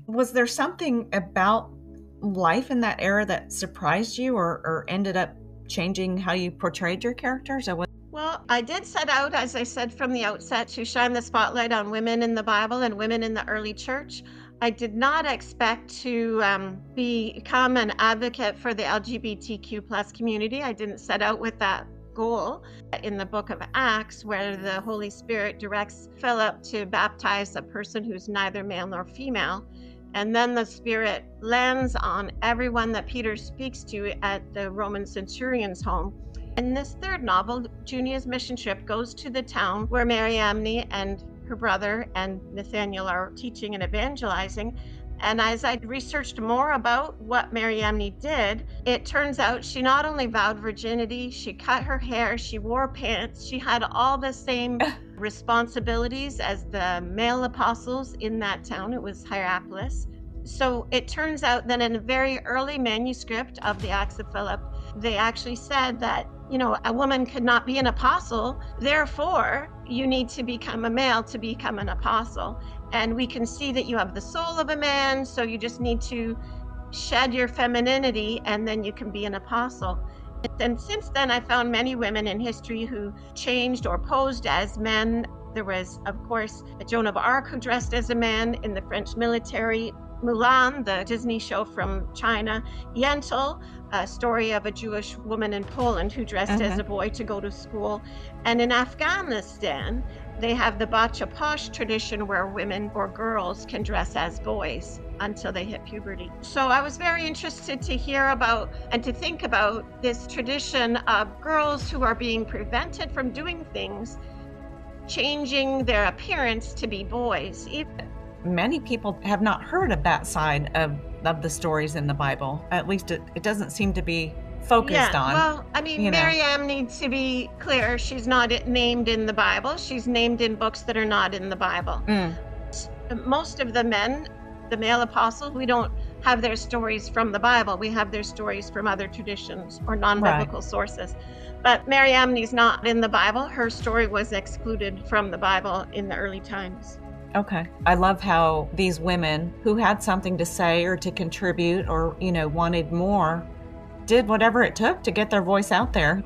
Was there something about life in that era that surprised you or ended up changing how you portrayed your characters? Well, I did set out, as I said from the outset, to shine the spotlight on women in the Bible and women in the early church. I did not expect to become an advocate for the LGBTQ plus community. I didn't set out with that goal. In the book of Acts, where the Holy Spirit directs Philip to baptize a person who's neither male nor female, and then the Spirit lands on everyone that Peter speaks to at the Roman centurion's home. In this third novel, Junia's mission trip goes to the town where Mariamne and her brother and Nathaniel are teaching and evangelizing. And as I researched more about what Mariamne did, it turns out she not only vowed virginity, she cut her hair, she wore pants, she had all the same responsibilities as the male apostles in that town. It was Hierapolis. So it turns out that in a very early manuscript of the Acts of Philip, they actually said that, a woman could not be an apostle. Therefore, you need to become a male to become an apostle. And we can see that you have the soul of a man, so you just need to shed your femininity and then you can be an apostle. And since then, I found many women in history who changed or posed as men. There was, of course, Joan of Arc who dressed as a man in the French military. Mulan, the Disney show from China. Yentl, a story of a Jewish woman in Poland who dressed as a boy to go to school. And in Afghanistan, they have the Bacha Posh tradition where women or girls can dress as boys until they hit puberty. So I was very interested to hear about and to think about this tradition of girls who are being prevented from doing things, changing their appearance to be boys. Many people have not heard of that side of the stories in the Bible. At least it doesn't seem to be focused on. Well, Mariamne needs to be clear. She's not named in the Bible. She's named in books that are not in the Bible. Most of the men, the male apostles, we don't have their stories from the Bible. We have their stories from other traditions or non-biblical sources. But Mariamne's not in the Bible. Her story was excluded from the Bible in the early times. Okay. I love how these women who had something to say or to contribute or, wanted more, did whatever it took to get their voice out there.